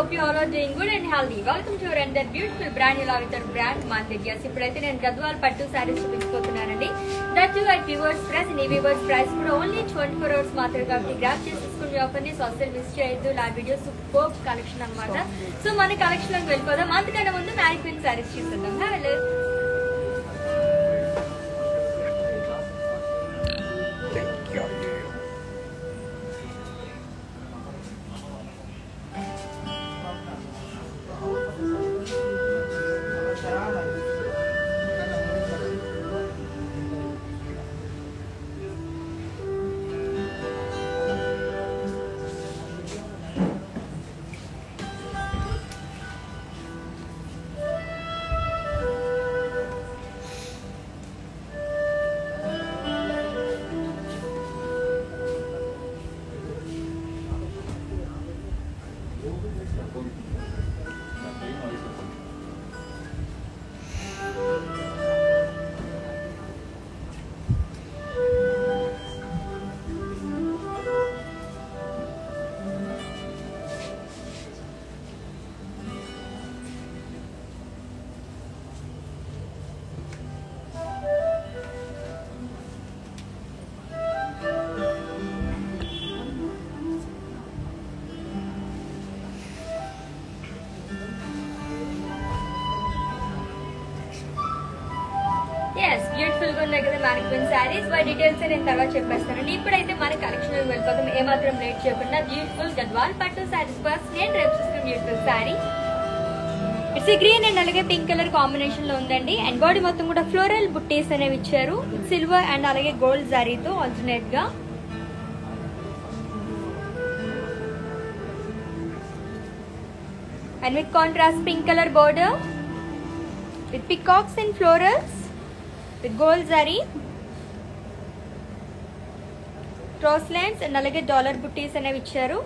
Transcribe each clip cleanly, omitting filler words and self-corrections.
hope you all are doing good and healthy. Welcome to another beautiful brand new love with our brand Mandigyas. ఇప్పుడైతే నేను గద్వాల్ పట్టు సారీస్ చూపించుకుంటున్నానండి. That you at viewers price and ఈ viewers price కూడా only 24 hours మాత్రమే కాబట్టి grab చేసుకుని offer ని అస్సలు మిస్ చేయొద్దు. ఆ వీడియో సూపర్ కలెక్షన్ అన్నమాట. సో మన కలెక్షన్ లోకి వెళ్ళిపోదాం. అంతకన్నా ముందు మ్యానిక్విన్ సారీస్ చూద్దాం. హలో బ్యూటిఫుల్ గా ఉన్నాయి కదా మ్యానిక్విన్ సారీస్. వాటి డీటెయిల్స్ నేను తర్వాత చెప్పేస్తానండి. ఇప్పుడైతే మన కలెక్షన్ లోకి వెళ్ళిపోతాం. ఏమాత్రం లేట్ చేయకుండా బ్యూటిఫుల్ గద్వాల్ పట్టు సారీస్ ఫస్ట్ నేను రేపు చూస్తున్న beautiful sorry. It's green and అలాగే పింక్ కలర్ కాంబినేషన్ లో ఉందండి. అండ్ బాడీ మొత్తం కూడా ఫ్లోరల్ బుట్టీస్ అనేవి ఇచ్చారు. సిల్వర్ అండ్ అలాగే గోల్డ్ జరీతో ఆల్టర్నేట్ గా. And with contrast pink colour border with peacocks and florals with gold zari, cross lines and alage dollar butties అనేవి ఇచ్చారు.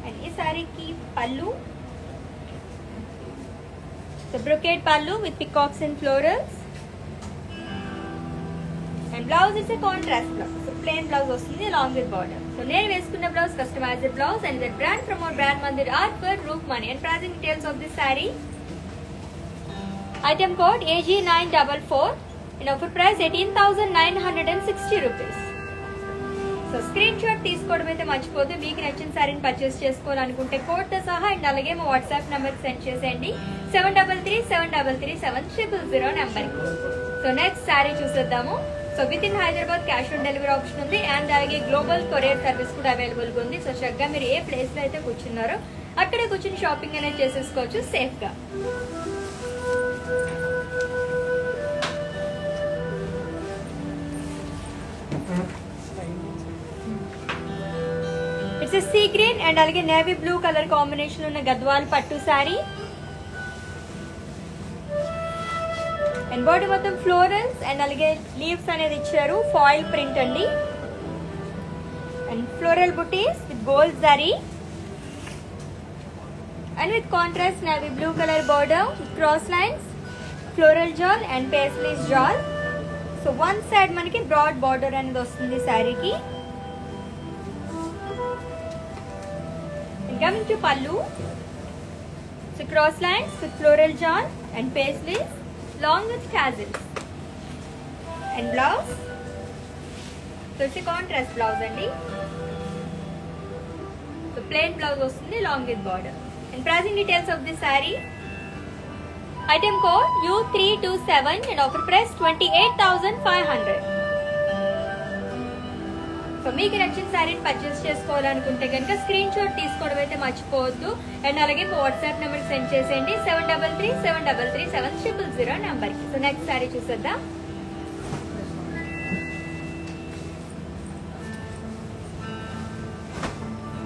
and ఈ సారీకి పల్లు, so brocade pallu with peacocks and florals, and blouse is a contrast blouse, so plain blouse వస్తుంది along with border. so నేను వేసుకున్న blouse customized blouse and the brand from our brand Mandir art for Roopmani. and pricing details of this saree. Item code AG944 and offer price 18,960 rupees. So screen shot తీసుకోవడం అయితే మర్చిపోతే. మీకు నచ్చిన సారీని purchase చేసుకోవాలనుకుంటే code తో సహా and అలాగే మా వాట్సాప్ నెంబర్ సెండ్ చేసేయండి 7337337000 నెంబర్. సో నెక్స్ట్ సారీ చూసేద్దాము. So with in Hyderabad cash on delivery option ఉంది అండ్ అలాగే గ్లోబల్ కొరియర్ సర్వీస్ కూడా అవైలబుల్ ఉంది. సో చక్కగా మీరు ఏ ప్లేస్ లో అయితే కూర్చున్నారో అక్కడే కూర్చుని షాపింగ్ అనేది చేసేసుకోవచ్చు సేఫ్ గా. ఇట్స్ సీ గ్రీన్ అండ్ అలాగే నేవీ బ్లూ కలర్ కాంబినేషన్ ఉన్న గద్వాల్ పట్టు సారీ. అండ్ బాడీ మొత్తం ఫ్లోరల్స్ అండ్ అలాగే లీవ్స్ అనేది ఇచ్చారు. ఫాయిల్ ప్రింట్ అండి. And floral buttis with gold zari and with contrast navy blue colour border with cross lines, floral jaal and paisleys jaal. So one side మనకి broad border అనేది వస్తుంది సారీకి. Coming to pallu, so cross lines with floral jawl and paisleys long with tassels. And blouse, so it's a contrast blouse andi. So plain blouse vastundi long with border. And pricing details of this saree. Item code U327 and offer price 28,500. So మీకు నచ్చిన శారీని purchase చేసుకోవాలనుకుంటే కనుక screen shot తీసుకోవడం అయితే మర్చిపోవద్దు. And అలాగే WhatsApp number send చేసేయండి 7337337000 నెంబర్ కి. సో నెక్స్ట్ శారీ చూసేద్దాం.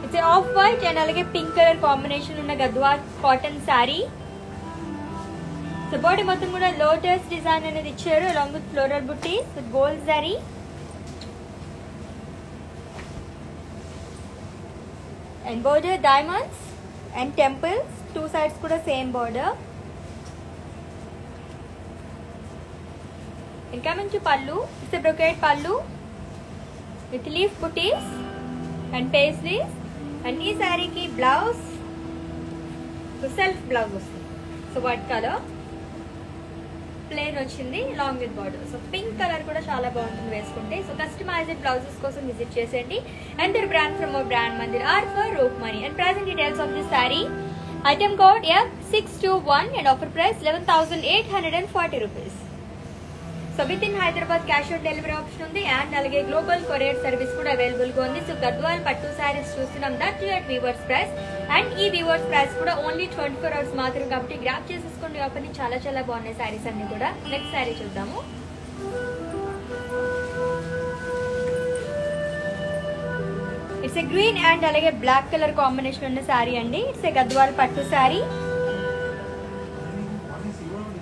ఇట్స్ ఆఫ్ వైట్ అండ్ అలాగే పింక్ కలర్ కాంబినేషన్ ఉన్న Gadwal cotton sari. So body మొత్తం కూడా లోటస్ డిజైన్ అనేది ఇచ్చారు along with floral buttis with gold zari. And border diamonds and temples, two sides kuda same border. And coming to pallu, it's a brocade pallu with leaf booties and paisleys. And ఈ శారీకి blouse self blouse వస్తుంది. So white colour plain వచ్చింది long with border. So pink colour కూడా చాలా బాగుంటుంది వేసుకుంటే. So customized blouses కోసం visit చేసేయండి. And there brand from our brand Mandir R for Roopmani. And pricing details of this sari. Item code F621 and offer price 11,840 rupees. So with in Hyderabad cash on delivery option ఉంది. And అలాగే global courier service కూడా available గా ఉంది. So Gadwal పట్టు శారీస్ చూస్తున్నాం that at weavers price. And ఈ weavers price కూడా only 24 hours మాత్రం కాబట్టి గ్రాప్ చేసేసుకోండి ఆఫర్ ని. చాలా చాలా బాగున్నాయి శారీస్ అన్ని కూడా. నెక్స్ట్ శారీ చూద్దాము. ఇట్స్ ఏ గ్రీన్ అండ్ అలాగే బ్లాక్ కలర్ కాంబినేషన్ ఉన్న శారీ అండి. ఇట్స్ ఏ గద్వాల్ పట్టు శారీ.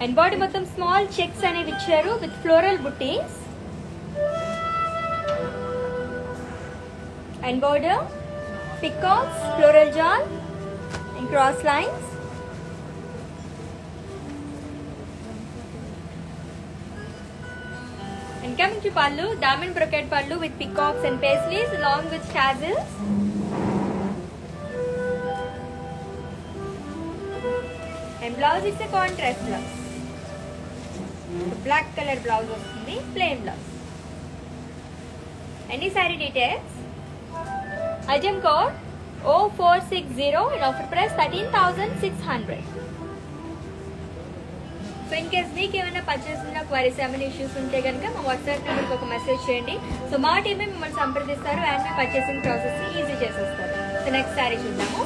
అండ్ బాడీ మొత్తం స్మాల్ చెక్స్ అనేవి ఇచ్చారు with floral buttis. And border peacocks, floral jaal and cross lines. And coming to pallu, diamond brocade pallu with peacocks and paisleys along with tassels. And blouse is a contrast blouse. Black color blouse వస్తుంది, plain blouse. Any saree details? Item code O460 and offer price 13,600. So in case మీకు ఏమైనా purchase ఉన్న queries ఏమైనా issues ఉంటే కనుక మా WhatsApp నెంబర్కి ఒక మెసేజ్ చేయండి. సో మా టీమే మిమ్మల్ని సంప్రదిస్తారు అండ్ మీ పర్చేసింగ్ ప్రాసెస్ ని ఈజీ చేసేస్తారు. సో నెక్స్ట్ శారీ చూద్దాము.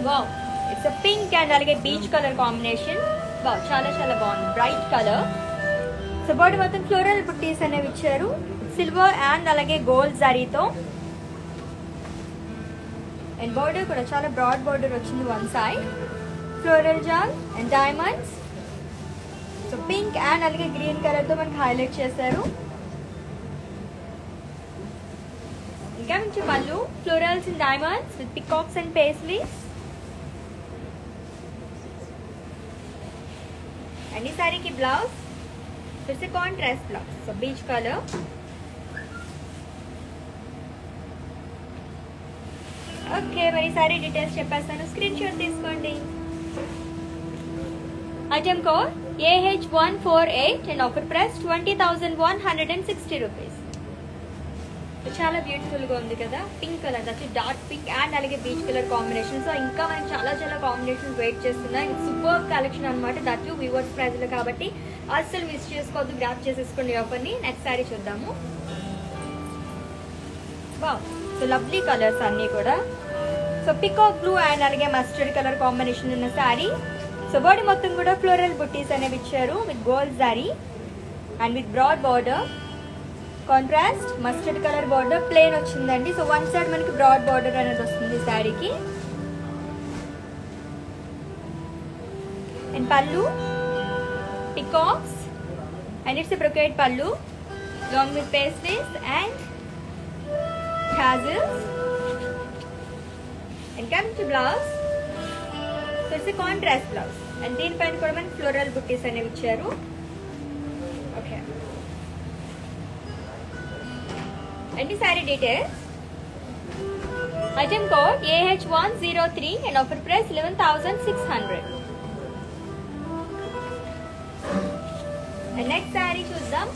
Wow, it's a pink and అలాగే బీచ్ కలర్ కాంబినేషన్. వావ్, చాలా చాలా బాగుంది, బ్రైట్ కలర్. సో బాడీ మొత్తం ఫ్లోరల్ బుట్టీస్ అనేవి ఇచ్చారు సిల్వర్ అండ్ అలాగే గోల్డ్ జరీతో. అండ్ బార్డర్ కూడా చాలా బ్రాడ్ బార్డర్ వచ్చింది one side. Floral jaal and diamonds. So pink and అలాగే గ్రీన్ కలర్ తో మనకి హైలైట్ చేశారు. ఇంకా నుంచి pallu florals and diamonds with peacocks and paisleys. And ఈ సారీకి బ్లౌజ్ ఫిర్ contrast blouse. So peach colour. Okay, మరి సారీ డీటెయిల్స్ చెప్పేస్తాను, స్క్రీన్ షాట్ తీసుకోండి. Item code AH148 and offer price 20,160 rupees. చాలా బ్యూటిఫుల్ గా ఉంది కదా, pink colour, that dark pink and అలాగే బీచ్ కలర్ కాంబినేషన్. సో ఇంకా మనకి చాలా చాలా కాంబినేషన్స్ వెయిట్ చేస్తున్నాయి. సూపర్ కలెక్షన్ అనమాట, దట్ వీవర్స్ ప్రైస్ లో కాబట్టి అస్సలు మిస్ చేసుకోవద్దు, గ్రాప్ చేసేసుకోండి ఆఫర్ ని. నెక్స్ట్ సారీ చూద్దాము. వావ్, సో లవ్లీ కలర్స్ అన్ని కూడా. సో పికాక్ బ్లూ అండ్ అలాగే మస్టర్డ్ కలర్ కాంబినేషన్ ఉన్న సారీ. సో బాడీ మొత్తం కూడా ఫ్లోరల్ బుట్టీస్ అనేవి ఇచ్చారు with gold zari and with broad border. Contrast mustard colour border, plain వచ్చిందండి. సో వన్ సైడ్ మనకి బ్రాడ్ బార్డర్ అనేది వస్తుంది శారీకి. And pallu peacocks and it's brocade pallu long with paisleys and tassels. And coming to blouse, so it's a contrast blouse and దీనిపైన కూడా మనకి floral బుట్టీస్ అనేవి ఇచ్చారు. ఓకే, అండ్ ఈ sari details. Item code AH103 and offer price 11,600. And next sari చూద్దాం.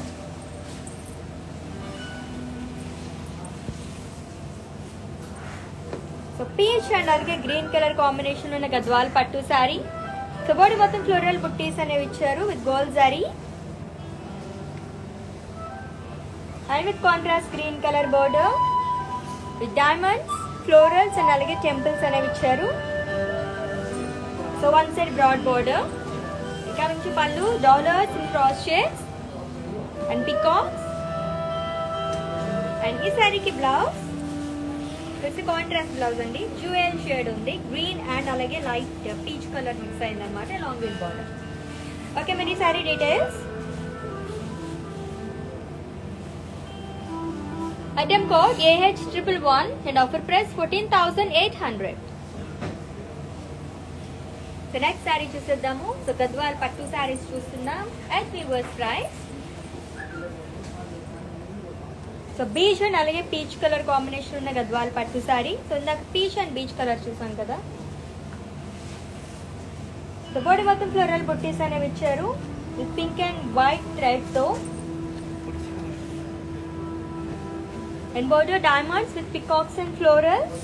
So peach and అలాగే green colour combination ఉన్న గద్వాల్ పట్టు శారీ. సో బాడీ మొత్తం ఫ్లోరల్ బుట్టీస్ అనేవి ఇచ్చారు with gold zari and with contrast green colour border with diamonds, florals and అలాగే temples అనేవి ఇచ్చారు. So one side broad border. ఇంకా నుంచి pallu dollars and cross shades and peacocks. And ఈ శారీకి బ్లౌజ్ కాంట్రాస్ట్ బ్లౌజ్ అండి, జ్యువెల్ షేడ్ ఉంది, గ్రీన్ అండ్ అలాగే లైట్ పీచ్ కలర్ మిక్స్ అయింది అనమాట, లాంగ్ విత్ బార్డర్. ఓకే, మరి sari details. Item code AH111 and offer price 14,800. So next sari చూసేద్దాము. So Gadwal పట్టు సారీస్ చూస్తున్నాం at weavers price. So beach and అలాగే పీచ్ కలర్ కాంబినేషన్ ఉన్న గద్వాల్ పట్టు సారీ. సో ఇందాక పీచ్ అండ్ బీచ్ కలర్ చూసాం కదా. సో బాడీ మొత్తం ఫ్లోరల్ బుట్టీస్ అనేవి ఇచ్చారు with pink and white thread తో. And border diamonds with peacocks and florals.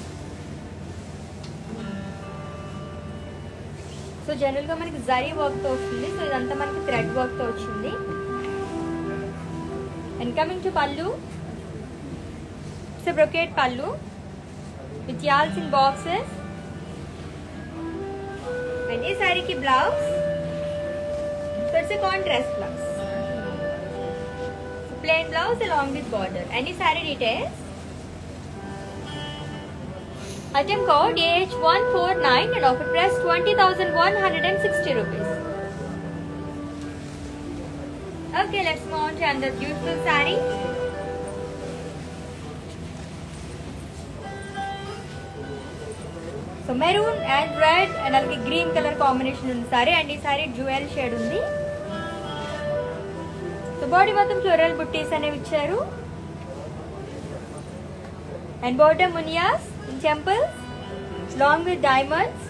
So general గా మనకి జరీ వర్క్ తో వస్తుంది. సో ఇదంతా మనకి థ్రెడ్ వర్క్ తో వచ్చింది. And coming to pallu, it's a brocade pallu with యాల్స్ ఇన్ బాక్సెస్. అండ్ ఈ సారీకి blouse, so it's a contrast blouse, plain blouse along with border. Any saree details? Item code AH149 and offer price 20,160 rupees. Okay, let's move on to another beautiful saree. So maroon and red and alage green color combination undi saree, and ee saree jewel shade undi. So body మొత్తం floral బుట్టీస్ అనేవి ఇచ్చారు. And bottom మునియాస్ in temples long with diamonds.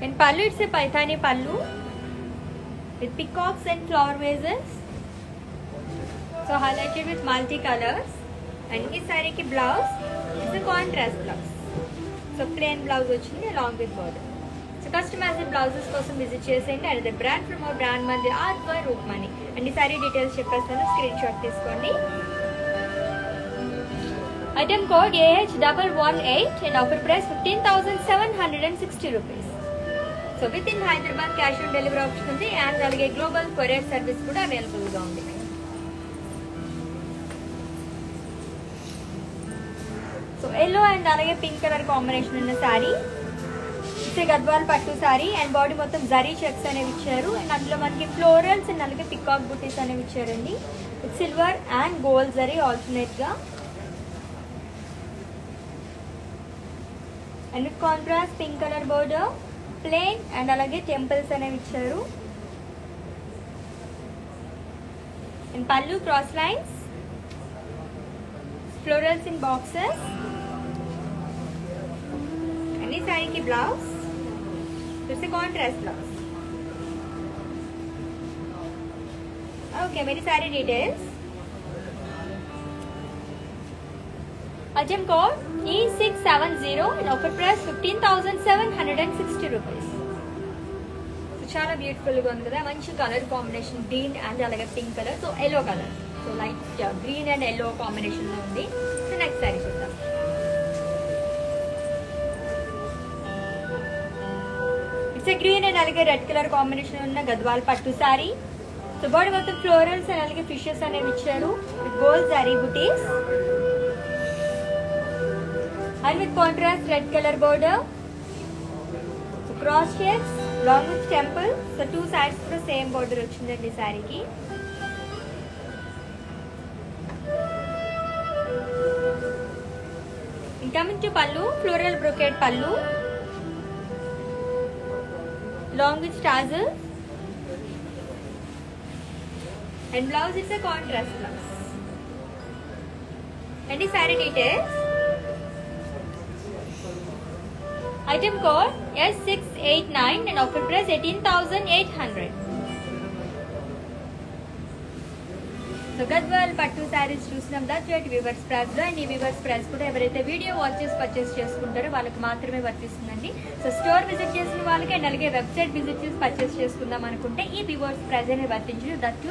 And pallu, it's a Paithani pallu with peacocks and flower vases. So highlighted with multi colours. And ఈ సారీకి blouse, it's contrast blouse. So plain blouse వచ్చింది along with border. So customized blouses కోసం visit చేసేయండి. And the brand from our brand Mandir art by Roopmani. And ఈ sari details చెప్పేస్తాను, screen shot తీసుకోండి. Item code AH118 and offer price 15,760 rupees. So with in Hyderabad cash on delivery option ఉంది. And అలాగే global courier service కూడా available గా ఉంది. So yellow and అలాగే pink colour combination ఉన్న శారీ, ఇట్స్ గద్వాల్ పట్టు శారీ. అండ్ బాడీ మొత్తం జరీ చెక్స్ అనేవి ఇచ్చారు. అండ్ అందులో మనకి ఫ్లోరల్స్ అండ్ అలాగే పికాక్ బుటీస్ అనేవి ఇచ్చారండి. With silver and gold zari alternate గా. And with contrast pink colour border, plain and అలాగే టెంపుల్స్ అనేవి ఇచ్చారు. And pallu cross lines, florals in boxes. ఈ సారీకి blouse, it's contrast blouse. Okay, मेरी sari details. Item code E670 and offer price 15,760 rupees. చాలా beautiful గా ఉంది కదా. మంచి కలర్ కాంబినేషన్, గ్రీన్ అండ్ అలాగే pink colour. So yellow colour, so light green and yellow combination లో ఉంది. సో నెక్స్ట్ సారీ చూద్దాం. ఇట్స్ గ్రీన్ అండ్ అలాగే రెడ్ కలర్ కాంబినేషన్ ఉన్న గద్వాల్ పట్టు సారీ. సో బాడీ మొత్తం ఫ్లోరల్స్ అండ్ అలాగే ఫిషెస్ అనేవి ఇచ్చారు with gold sorry buttis. And with contrast red colour border. So cross shapes long with temple. So two sides కూడా same border వచ్చిందండి ఈ సారీకి. Coming to pallu, floral brocade pallu, long with tassels, and blouse is a contrast blouse. And the saree details. Item code S689 and offer price 18,800. So Gadwal పట్టు శారీస్ చూసినాం that viewers price లో. And ఈ weavers price కూడా ఎవరైతే video watch చేసి purchase చేసుకుంటారో వాళ్ళకి మాత్రమే వర్తిస్తుందండి. సో స్టోర్ విజిట్ చేసిన వాళ్ళకి అండ్ అలాగే వెబ్సైట్ విజిట్ చేసి పర్చేస్ చేసుకుందాం అనుకుంటే ఈ వివర్స్ ప్రైస్ అనేది వర్తించదు. దట్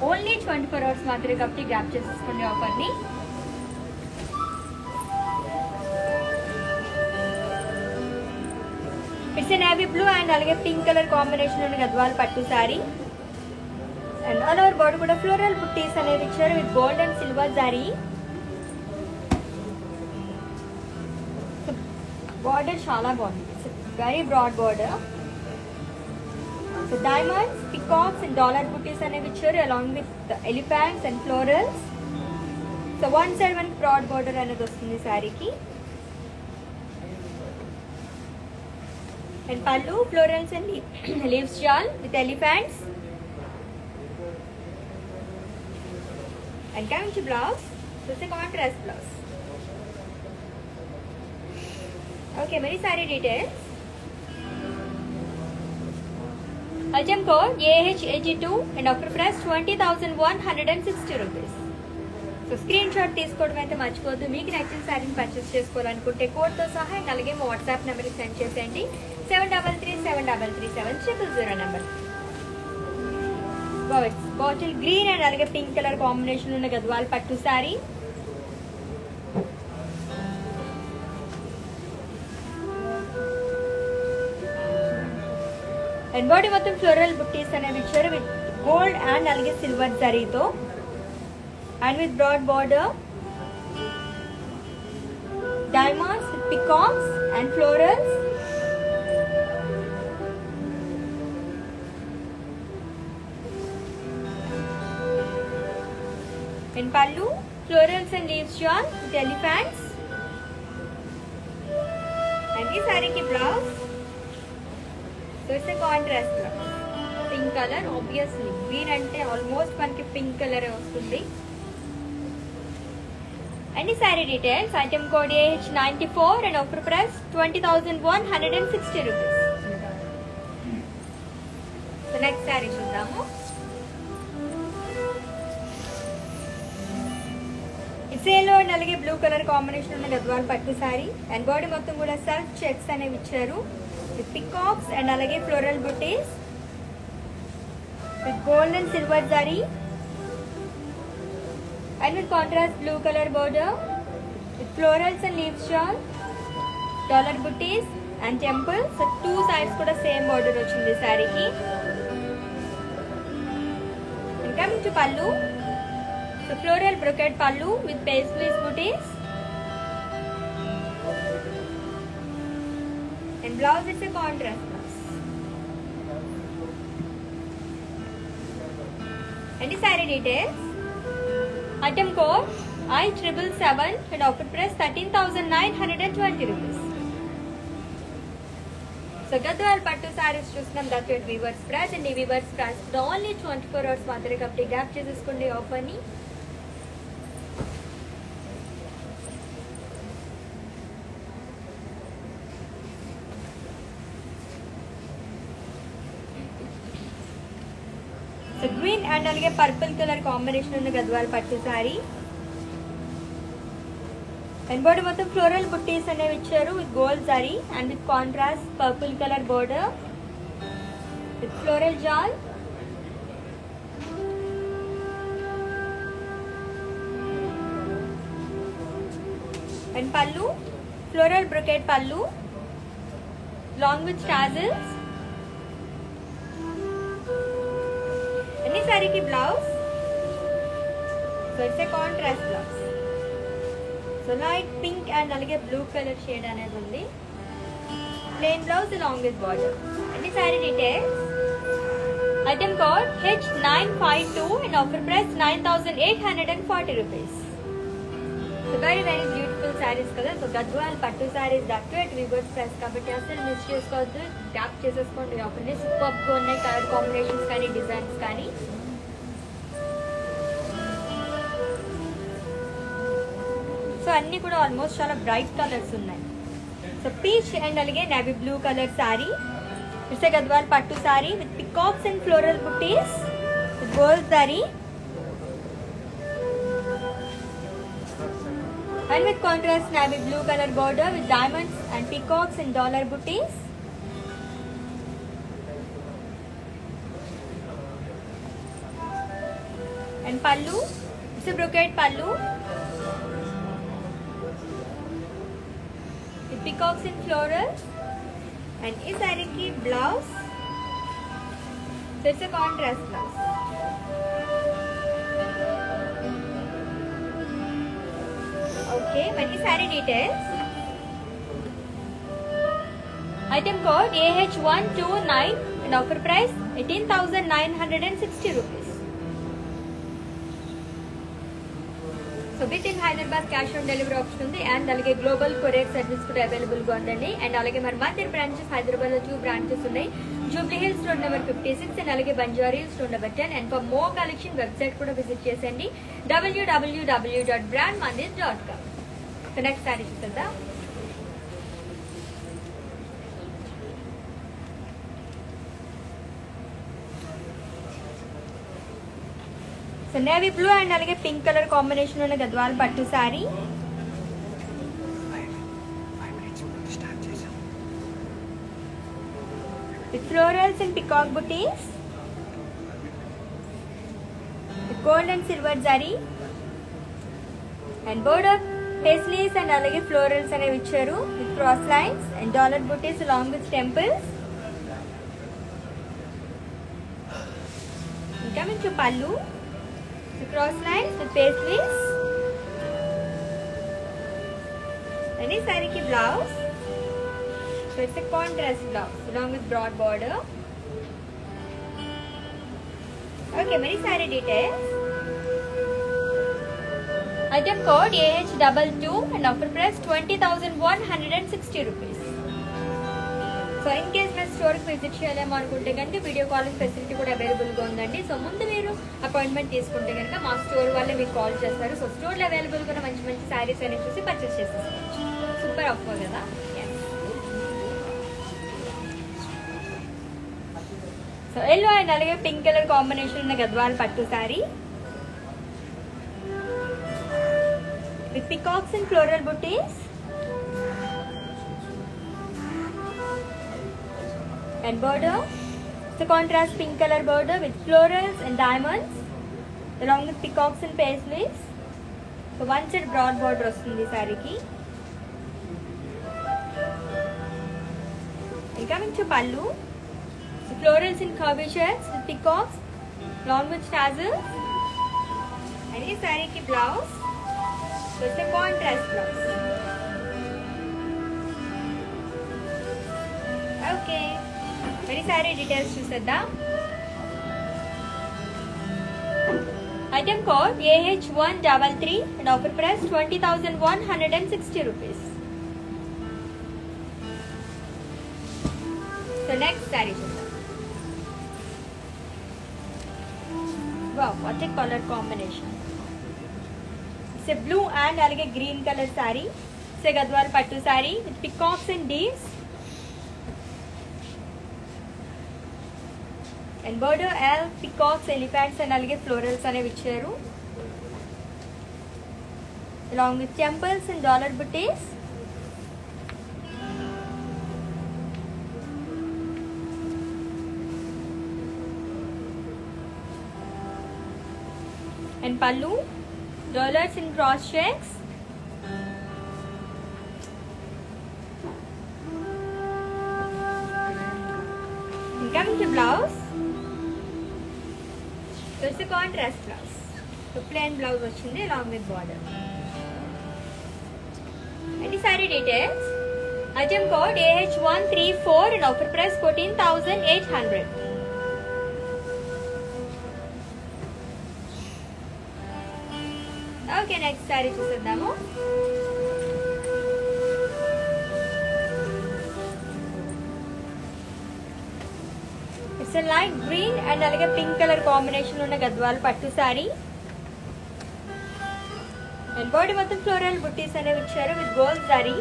ఓన్లీ 24 hours మాత్రమే కాబట్టి గ్రాప్ చేసేసుకోండి ఆఫర్ ని. ఇట్స్ నేవీ బ్లూ అండ్ అలాగే పింక్ కలర్ కాంబినేషన్ ఉన్న గద్వాల్ పట్టు sari. And all over body కూడా ఫ్లోరల్ బుట్టీస్ అనేది ఇచ్చారు with gold and silver zari. Border చాలా బాగుంది, very broad border. So diamonds, peacocks and dollar booties అనేవి ఇచ్చారు along with elephants and florals. So one side మనకి బ్రాడ్ బార్డర్ అనేది వస్తుంది శారీకి. And pallu, florals and leaves shawl with elephants. And coming to blouse, so it's a contrast blouse. Okay, many saree details. Item code AH82 and offer price 20,160 rupees. So screen shot తీసుకోవడం అయితే మర్చిపోద్దు. మీకు నచ్చిన శారీని purchase చేసుకోవాలనుకుంటే కోడ్తో సహా అలాగే మా వాట్సాప్ నెంబర్కి సెండ్ చేసేయండి. 7337337000 నెంబర్. బాటిల్ గ్రీన్ అండ్ అలాగే పింక్ కలర్ కాంబినేషన్ ఉన్న గద్వాల్ పట్టు శారీ. అండ్ బాడీ మొత్తం ఫ్లోరల్ బుట్టీస్ అనేవి ఇచ్చారు విత్ గోల్డ్ అండ్ అలాగే సిల్వర్ జరీతో and with broad border, diamonds with peacocks and florals. In pallu, florals and leaves shawl with elephants. And this saree ki blouse, so it's a contrast blouse. Pink color, obviously green ante almost manki pink color vastundi. Any saree details, item code AH94 and offer price 20,160 rupees. So next saree చూద్దాము. It's yellow and అలాగే blue colour combination ఉన్న గద్వాల్ పట్టు saree and body మొత్తం కూడా self checks అనేవి ఇచ్చారు with peacocks and అలాగే floral booties with gold and silver zari. And with contrast blue color border with florals and leaves shawl, dollar booties and temples. So two sides kuda same border ochindi saree ki. And coming to pallu, so floral brocade pallu with paisley booties. And blouse is a contrast blouse. And the saree details. Item code I777 and offer price 13,920 rupees. So Gadwal Pattu sarees చూస్తున్నాం. That at Weavers Price and Weavers Price only 24 hours మాత్రమే కాబట్టి gap చేసేసుకోండి offer ని. So green and అలాగే purple colour combination ఉన్న గద్వాల్ పట్టు sari. And body మొత్తం floral బుట్టీస్ అనేవి ఇచ్చారు with gold zari and with contrast purple colour border with floral jaal. And pallu floral brocade pallu long with tassels. Saree ki blouse, so it's a contrast blouse. So light pink and alage blue color shade anedi undi. Plain blouse along with border. And the saree details. Item code H952 and offer price 9,840 rupees. So very beautiful sarees kada. So Gadwal Pattu sarees that too at Weavers Price kabatti asalu miss chesukodu. Tap cheseskondi offer ni superb ga unnai color combinations kani designs kani. So అన్ని కూడా almost చాలా bright colours ఉన్నాయి. So peach and అలాగే navy blue colour sari. It's a Gadwal పట్టు sari with peacocks and floral booties with gold zari and with contrast navy blue colour border with diamonds and peacocks and dollar booties. And pallu, it's a brocade pallu with peacocks and florals. And is saree ki blouse, so it's a contrast blouse. Okay, many saree details. Item code AH129 and offer price 18,960 rupees. So so with in Hyderabad cash on delivery option ఉంది and అలాగే global courier service కూడా available గా ఉందండి. And అలాగే మరి మధ్య branches Hyderabad లో 2 branches ఉన్నాయి. Jubilee Hills road number 56 and అలాగే Banjara Hills road number 10. And for more collection website కూడా విజిట్ చేసండి www.brandmandir.com. సో నెక్స్ట్ సారీ చూద్దాం. సో నేవీ బ్లూ అండ్ అలాగే పింక్ కలర్ కాంబినేషన్ ఉన్న గద్వాల్ పట్టు sari. With florals and peacock booties, with gold and silver zari, and border paisleys and alage florals అనేవి ఇచ్చారు with cross lines and dollar booties along with temples. ఇంకా మీకు పల్లు with cross lines with paisleys. And this saree ki blouse. So it's a contrast blouse along with broad border. Okay, many saree details. Item code AH22 and offer price 20,160 rupees. So in case my store visit cheyalem anukunte ganike video calling facility kuda available ga undandi. So mundu meeru appointment తీసుకుంటే గనుక మా store వాళ్ళే మీకు call చేస్తారు. So store లో available గా మంచి మంచి సారీస్ అని చూసి పర్చేస్ చేసేసుకోవచ్చు. సూపర్ ఆఫర్ కదా. సో ఎల్లో అండ్ అలాగే పింక్ కలర్ కాంబినేషన్ ఉన్న గద్వాల్ పట్టు sari with peacocks and floral buttis and border. So contrast pink color border with florals and diamonds along with peacocks and paisleys. So one set broad border వస్తుంది సారీకి. And coming to pallu, so florals in curvatures with peacocks along with tassels. And this saree blouse. So it's a contrast blouse. Okay. Very saree details చూసేద్దాం. Item code AH133 and offer price 20,160 rupees. So next saree చూద్దాం. Wow, what a color combination. It's a blue and అలాగే green color saree. It's a Gadwal pattu saree with peacocks and deers. And border L, peacocks, elephants and alage florals అనేవి ఇచ్చారు along with temples and dollar booties. And pallu, dollars in cross checks. And coming to blouse. So it's a contrast blouse. So plain blouse వచ్చింది along with border. And the saree details. Item code AH134 and offer price 14,800. Okay, next saree చూసేద్దాము. It's a light green and అలాగే pink colour combination ఉన్న గద్వాల్ పట్టు sari. And body మొత్తం floral బుట్టీస్ అనేవి ఇచ్చారు with gold zari.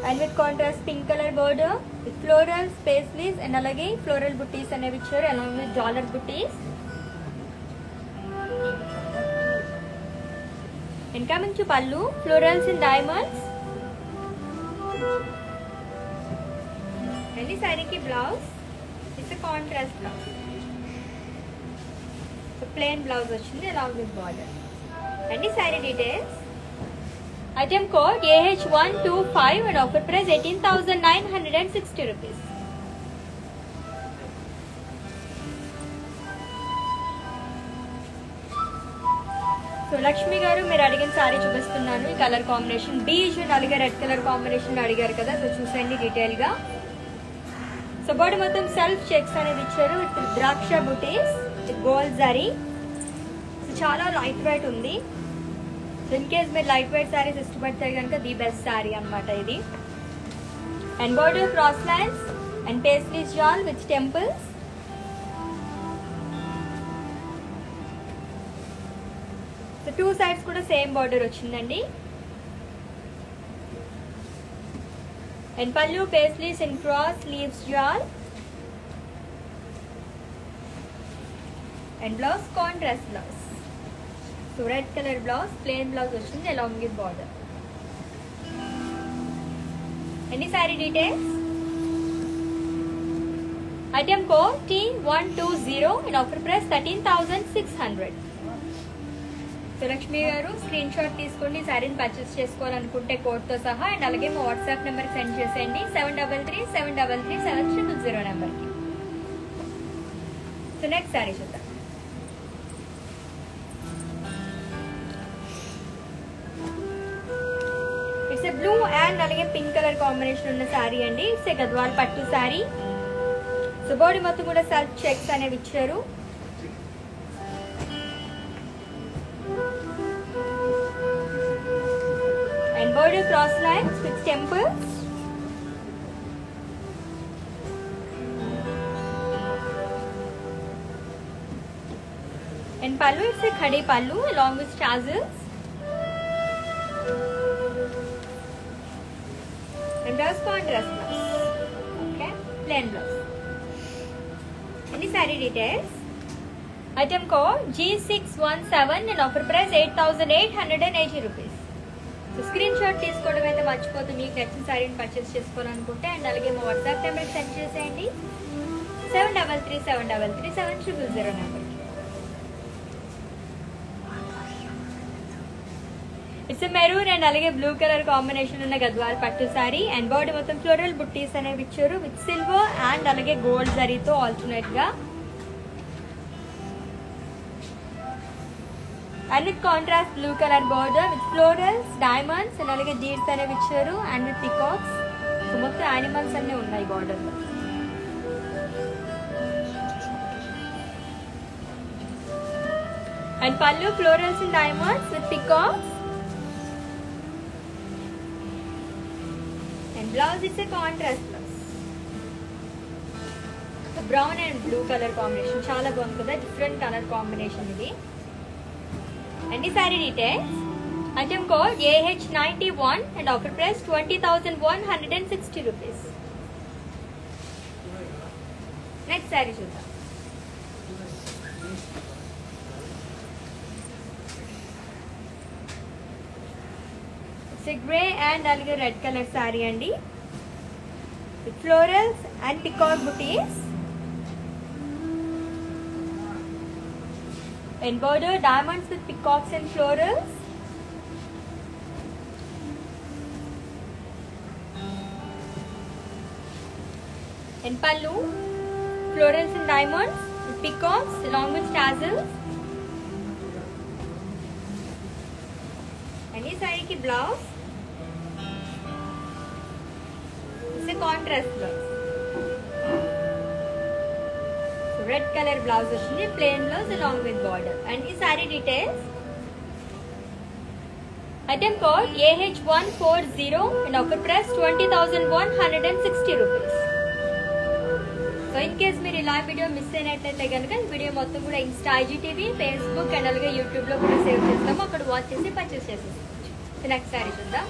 And with contrast pink colour border with floral paisleys and అలాగే floral బుట్టీస్ అనేవి ఇచ్చారు along with dollar booties. And coming to pallu, florals in diamonds. And this saree ki blouse, it's a contrast blouse. So plain blouse vachindi along with border. And this saree details. Item code AH125 and offer price 18,960 rupees. So Lakshmi garu మీరు అడిగిన సారీ చూపిస్తున్నాను. ఈ colour combination beige and అలాగే red colour combination అడిగారు కదా, so చూసండి detail గా. So so body మొత్తం సెల్ఫ్ చెక్స్ అనేది ఇచ్చారు విత్ ద్రాక్ష booties with gold zari. So చాలా లైట్ వెయిట్ ఉంది. సో ఇన్ కేస్ మీరు లైట్ వెయిట్ శారీస్ ఇష్టపడితే కనుక ది బెస్ట్ శారీ అన్నమాట ఇది. And border cross lines and paisley jaal with temples. So two sides కూడా సేమ్ బార్డర్ వచ్చిందండి. And pallu paisleys and cross leaves jaal. And blouse contrast blouse. So red colour blouse, plain blouse వచ్చింది along with border. ఎన్ని sari details? Item code T120 and offer price 13,600. So Lakshmi garu screen shot తీసుకోండి శారీని purchase చేసుకోవాలనుకుంటే కోడ్తో సహా. And అలాగే మా వాట్సాప్ నెంబర్కి సెండ్ చేసేయండి 7337337000 నెంబర్కి. సో నెక్స్ట్ శారీ చూద్దాం. ఇట్స్ ఎ బ్లూ అండ్ అలాగే పింక్ కలర్ కాంబినేషన్ ఉన్న శారీ అండి. ఇట్స్ ఎ గద్వాల్ పట్టు శారీ. సో బాడీ మొత్తం కూడా సెల్ఫ్ చెక్స్ అనేవి ఇచ్చారు. And border cross lines with temples. And pallu it's ఎ ఖడీ పల్లు along with tassels. And blouse contrast blouse. Okay, plain blouse. Any saree details? Item code G617 and offer price 8,880 rupees. So screen shot తీసుకోవడం అయితే మర్చిపోతుంది మీకు నచ్చిన శారీని purchase చేసుకోవాలనుకుంటే. And అలాగే మా వాట్సాప్ నెంబర్కి సెండ్ చేసేయండి 7337337000 నెంబర్కి. ఇట్స్ మెరూన్ అండ్ అలాగే బ్లూ కలర్ కాంబినేషన్ ఉన్న గద్వాల్ పట్టు శారీ. అండ్ బాడీ మొత్తం ఫ్లోరల్ బుట్టీస్ అనేవి ఇచ్చారు విత్ సిల్వర్ అండ్ అలాగే గోల్డ్ జరీతో ఆల్టర్నేట్ గా. And with contrast blue colour border with florals, diamonds and అలాగే డీడ్స్ అనేవి ఇచ్చారు. And with peacocks. సో మొత్తం యానిమల్స్ అన్నీ ఉన్నాయి బార్డర్ లో. And pallu florals and diamonds with peacocks. Blouse is a contrast blouse. So brown and blue color combination చాలా బాగుంది కదా, డిఫరెంట్ కలర్ కాంబినేషన్ ఇది. అండ్ ఈ sari details. Item code AH91 and offer price 20,160 rupees. Next sari చూద్దాం. Grey and అలాగే red colour sari అండి with florals and peacock booties. And border diamonds with peacocks and florals. And pallu florals and diamonds with peacocks along with tassels. And ఈ శారీకి blouse contrast blouse. Red colour blouse వచ్చింది, plain blouse along with border. And ఈ sari details. Item code AH140 and offer price 20,160 rupees. So in case మీరు ఇలా video miss అయినట్లయితే కనుక video మొత్తం కూడా ఇన్స్టా, IGTV, ఫేస్బుక్ అండ్ అలాగే యూట్యూబ్ లో కూడా సేవ్ చేస్తాము. అక్కడ వాచ్ చేసి పర్చేస్ చేసేసుకోవచ్చు. నెక్స్ట్ సారీ చూద్దాం.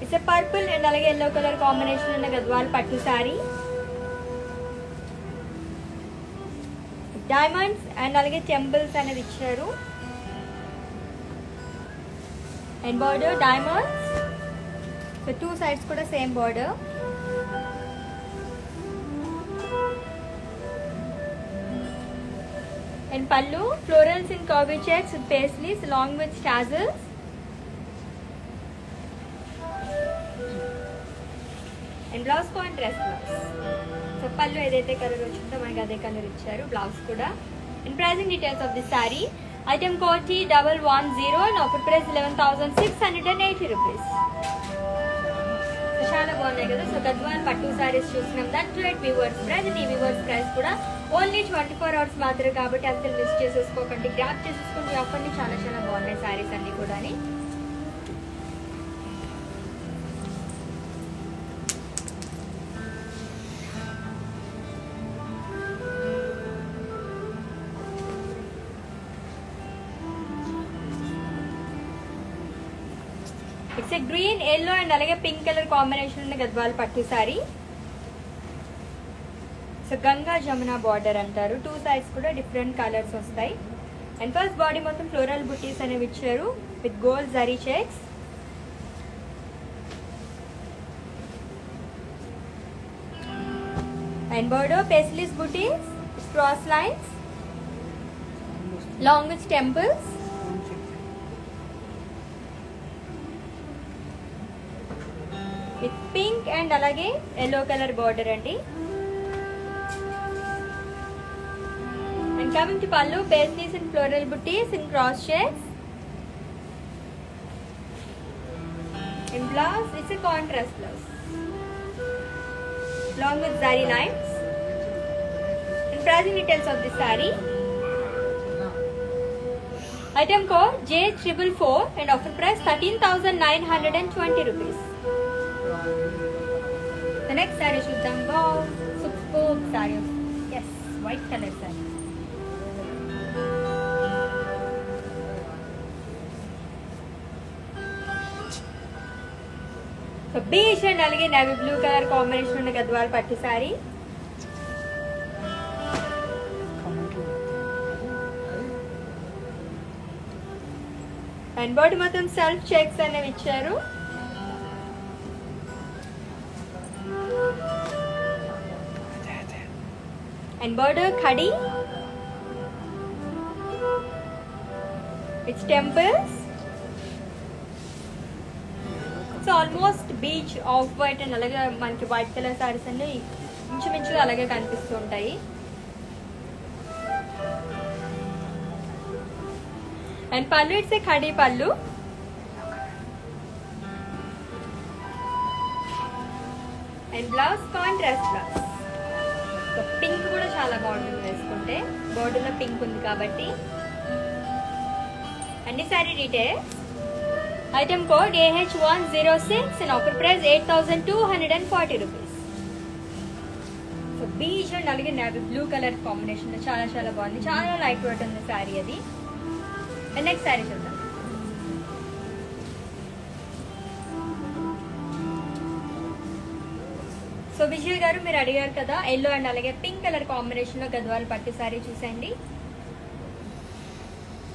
ఇట్స్ పర్పుల్ అండ్ అలాగే ఎల్లో కలర్ కాంబినేషన్ ఉన్న గద్వాల్ పట్టు శారీ. డైమండ్స్ అండ్ అలాగే టెంపుల్స్ అనేది ఇచ్చారు. And border diamonds. So two sides కూడా same border. And pallu florals in curvy checks with paisleys along with tassels. And blouse contrast blouse. So పల్లు ఏదైతే colour వచ్చిందో మనకి అదే కలర్ ఇచ్చారు, బ్లౌజ్ కూడా. And pricing details of this sari. Item code T110 and offer price 11,680 rupees. చాలా బాగున్నాయి కదా. సో గద్వాల్ పట్టు సారీస్ చూస్తున్నాం. That rate weavers price. ఈ వివర్స్ ప్రైస్ కూడా ఓన్లీ 24 hours మాత్రమే కాబట్టి అసలు మిస్ చేసేసుకోకండి. గ్రాప్ చేసేసుకోండి ఆఫర్ని. చాలా చాలా బాగున్నాయి సారీస్ అన్ని కూడా. It's a green yellow and అలాగే పింక్ కలర్ కాంబినేషన్ ఉన్న గద్వాల్ పట్టు సారీ. సో గంగా జమున బార్డర్ అంటారు. 2 సైడ్స్ కూడా డిఫరెంట్ కలర్స్ వస్తాయి. అండ్ ఫస్ట్ బాడీ మొత్తం ఫ్లోరల్ బుట్టీస్ అనేవి ఇచ్చారు with gold zari checks. And border paisleys booties, cross lines, long with temples. With pink and అలాగే ఎల్లో కలర్ బార్డర్ అండి. And coming to pallu, paisleys and floral booties in cross shapes. In blouse, it's a contrast blouse. Along with zari lines. And pricing details of this saree. Item code J444 and offer price 13,920 rupees. The next saree chuddam. Wow, superb saree. Yes, white color saree. Beach and అలాగే navy blue colour combination ఉన్న గద్వాల్ పట్టు sari. And body మొత్తం self checks అనేవి ఇచ్చారు. And border khadi, it's temples. So almost beach off white and అలాగే మనకి white colour saris అన్ని ఇంచుమించుగా అలాగే కనిపిస్తూ ఉంటాయి. అండ్ పళ్ళు ఇట్స్ ఏ ఖడీ పళ్ళు. And blouse contrast blouse. So pink కూడా చాలా బాగుంటుంది వేసుకుంటే. బోర్డర్లో పింక్ ఉంది కాబట్టి. అన్ని sorry details. Item code AH106 and offer price 8,240 rupees. So beige and అలాగే navy blue color combination లో చాలా చాలా బాగుంది. చాలా లైట్ వెయిట్ ఉంది సారీ అది. అండ్ నెక్స్ట్ సారీ చూద్దాం. సో విజయ్ గారు మీరు అడిగారు కదా ఎల్లో అండ్ అలాగే పింక్ కలర్ కాంబినేషన్ లో గద్వాల్ పట్టు సారీ చూసేయండి.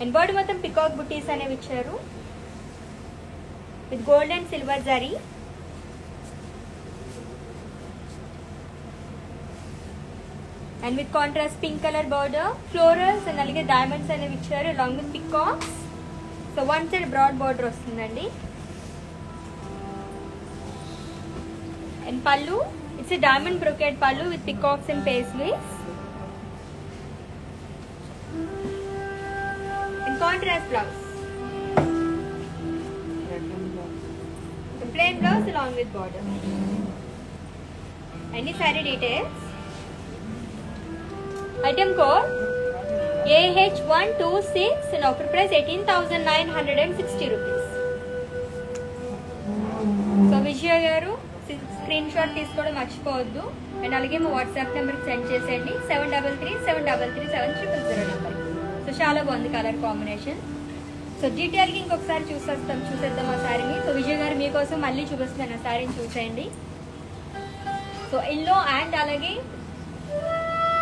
అండ్ బాడీ మొత్తం పికాక్ బుటీస్ అనేవి ఇచ్చారు with gold and silver zari. And with contrast pink color border, florals and alage diamonds అనేవి ఇచ్చారు along with peacocks. So one side broad border వస్తుందండి. And pallu, it's a diamond brocade pallu with peacocks and paisleys. And contrast blouse. Plain blouse along with border. Any saree details. Item code AH126 and offer price 18,960 rupees. So Vijay garu screen shot తీసుకోవడం మర్చిపోవద్దు. And అలాగే మా WhatsApp నెంబర్కి send చేసేయండి 73337300 number. So చాలా బాగుంది colour combination. So డీటెయిల్గా ఇంకొకసారి చూసేద్దాం ఆ శారీని. సో విజయ్ గారు మీకోసం మళ్ళీ చూపిస్తున్నాను ఆ శారీని చూసేయండి. సో ఎల్లో అండ్ అలాగే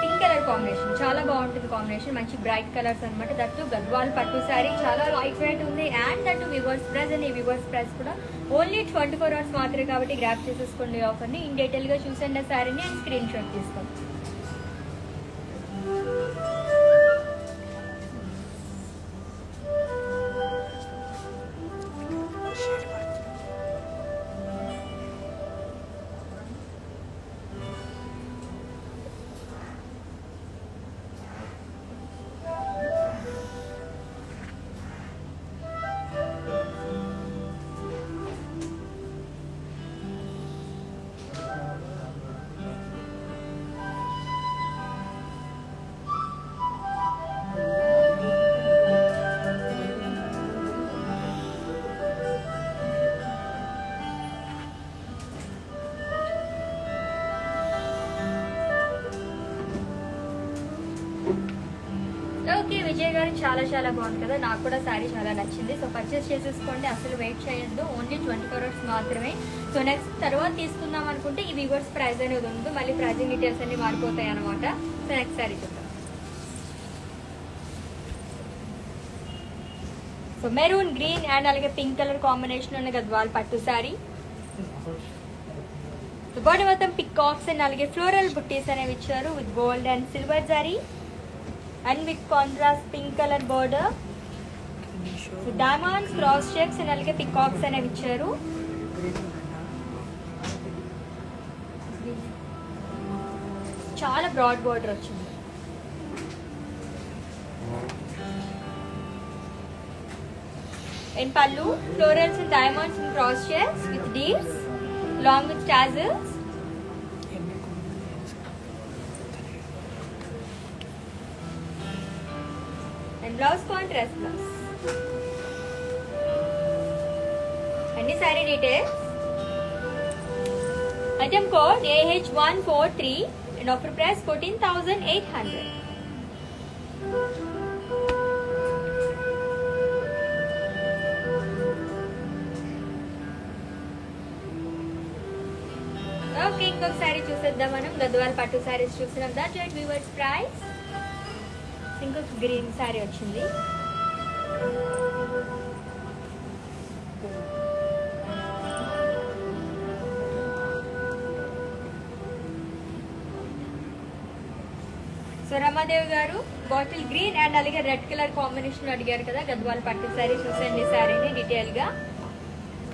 పింక్ కలర్ కాంబినేషన్ చాలా బాగుంటుంది కాంబినేషన్. మంచి బ్రైట్ కలర్స్ అనమాట. దట్టు గద్వాల్ పట్టు శారీ చాలా లైట్ వెయిట్ ఉంది. And that viewers price and ఈ వివర్స్ ప్రైస్ కూడా ఓన్లీ 24 hours మాత్రమే కాబట్టి గ్రాప్ చేసేసుకోండి ఆఫర్ని. ఇన్ డీటెయిల్గా చూసండి ఆ శారీని అండ్ స్క్రీన్ షాట్ తీసుకోండి. సుప్రియ గారు చాలా చాలా బాగుంది కదా, నాకు కూడా శారీ చాలా నచ్చింది. సో పర్చేస్ చేసేసుకోండి, అసలు వెయిట్ చేయొద్దు. ఓన్లీ 24 hours మాత్రమే. సో నెక్స్ట్ తర్వాత తీసుకుందాం అనుకుంటే ఈ వీవర్స్ ప్రైస్ అనేది ఉంది, మళ్ళీ ప్రైజింగ్ డీటెయిల్స్ అన్ని మారిపోతాయి అనమాట. సో నెక్స్ట్ శారీ చూద్దాం. సో మెరూన్ గ్రీన్ అండ్ అలాగే పింక్ కలర్ కాంబినేషన్ ఉన్న గద్వాల్ పట్టు శారీ. సో బాడీ మొత్తం పికాక్స్ అండ్ అలాగే ఫ్లోరల్ బుట్టీస్ అనేవి ఇచ్చారు with gold and silver zari and with contrast pink colour border. So diamonds, cross checks and అలాగే పికాక్స్ అనేవి ఇచ్చారు. చాలా బ్రాడ్ బోర్డర్ వచ్చింది. In pallu, florals and diamonds and cross checks with deeds, along with tassels. And blouse contrast blouse. And the saree details. Item code AH143 and offer price 14,800. Okay, ఇంకొక శారీ చూసేద్దాం మనం. గద్వాల్ పట్టు శారీస్ చూసినాం. That rate weavers price. ఇంకొక green sari వచ్చింది. So Ramadevi గారు bottle green and అలాగే red colour combination అడిగారు కదా, గద్వాల్ పట్టు శారీ చూసండి శారీని డీటెయిల్ గా.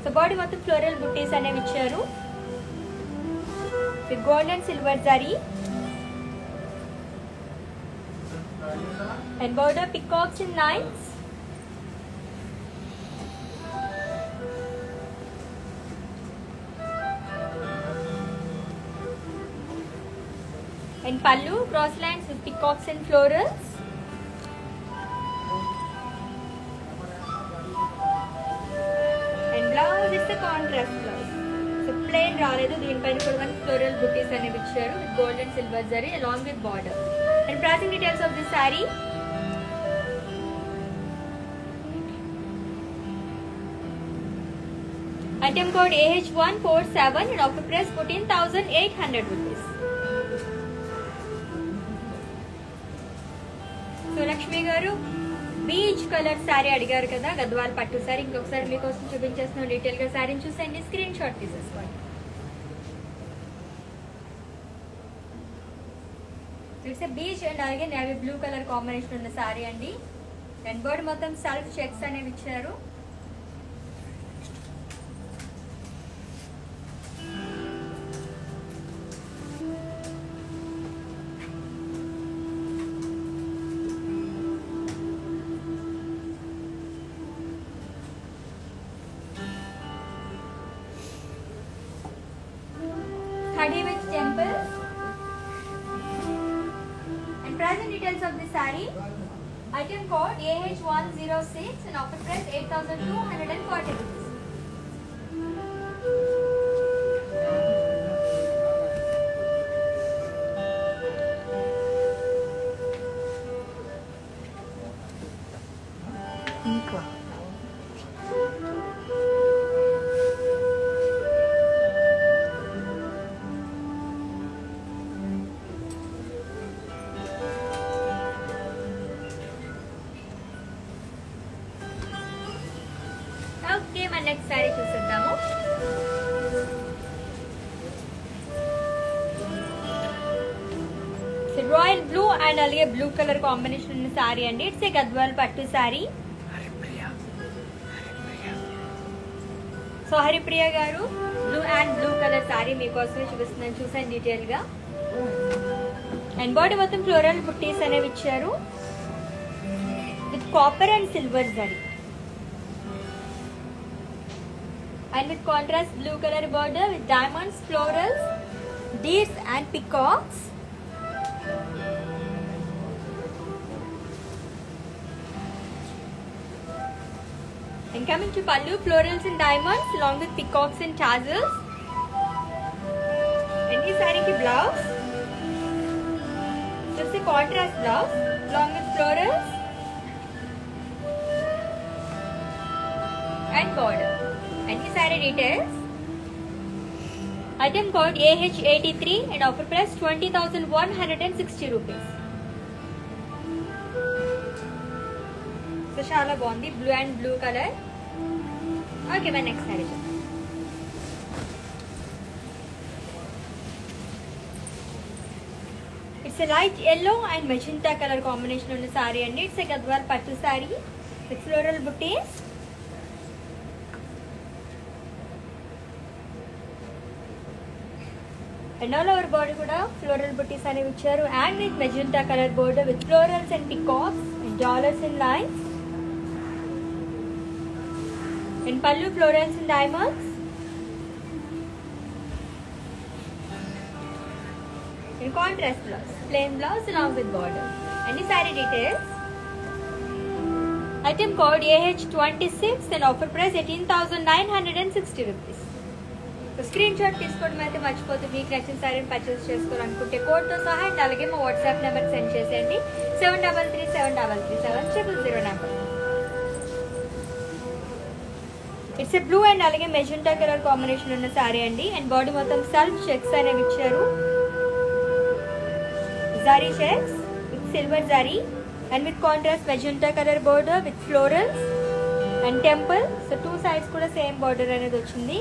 సో బాడీ మొత్తం ఫ్లోరల్ బుట్టీస్ అనేవి ఇచ్చారు with gold and silver zari and border peacocks and lines. And pallu, cross lines with peacocks and florals. And blouse is the contrast blouse. Plain రాలేదు, దీనిపైన కూడా మనకి ఫ్లోరల్ బుటీస్ అనేవి ఇచ్చారు with gold and silver zari along with border. And pricing details of this sorry. Item code AH147 and offer price 14,800 rupees. So Lakshmi గారు beach colour sari అడిగారు కదా, గద్వాల్ పట్టు శారీ. ఇంకొకసారి మీకోసం చూపించేస్తున్నాం డీటెయిల్ గా. శారీని చూసేయండి, స్క్రీన్ షాట్ తీసేసుకోండి. ఇట్స్ బీచ్ అండ్ అలాగే నేవీ బ్లూ కలర్ కాంబినేషన్ ఉన్న శారీ అండి. అండ్ బోర్డ్ మొత్తం సెల్ఫ్ చెక్స్ అనేవి ఇచ్చారు. Khadi with temples. And present details of the saree. Item code AH106 and offer price 8,240 rupees. Okay, మన నెక్స్ట్ శారీ చూసేద్దాము. Royal blue and అలాగే blue colour combination ఉన్న శారీ అండి. ఇట్స్ ఏ గద్వాల్ పట్టు శారీ. సో హరిప్రియ గారు blue and blue colour sari మీకోసమే చూపిస్తున్నాను, చూసాను డీటెయిల్ గా. అండ్ బాడీ మొత్తం ఫ్లోరల్ బుట్టీస్ అనేవి ఇచ్చారు with copper and silver zari. And with contrast blue color border with diamonds, florals, deers and peacocks. And coming to pallu, florals and diamonds along with peacocks and tassels. And this saree ki blouse, just a contrast blouse along with florals and border. And the saree details. Item code AH83 and offer price 20,160 rupees. So చాలా బాగుంది, blue and blue colour. Okay, మన next sari చూద్దాం. It's a light yellow and magenta colour combination ఉన్న సారీ అండి. It's a Gadwal పట్టు sari with floral buttis. And all over body kuda floral booties అనేవి ఇచ్చారు. And with magenta color border with florals and peacocks and dollars and lines. And pallu florals and diamonds. In contrast blouse, plain blouse along with border. And the saree details. Item code AH26 and offer price 18,960 rupees. Screen shot తీసుకోవడం అయితే మర్చిపోతుంది. మీకు నచ్చిన సారీని purchase చేసుకోవాలనుకుంటే కోడ్తో సహా and అలాగే మా వాట్సాప్ నెంబర్ సెండ్ చేసేయండి. 7337337000 number. It's a blue and అలాగే మెజెంటా కలర్ కాంబినేషన్ ఉన్న సారీ అండి. అండ్ బాడీ మొత్తం సెల్ఫ్ చెక్స్ అనేవి ఇచ్చారు. జారీ చెక్స్ విత్ సిల్వర్ జారీ and with contrast magenta colour border with florals and temple. So 2 sides కూడా సేమ్ బోర్డర్ అనేది వచ్చింది.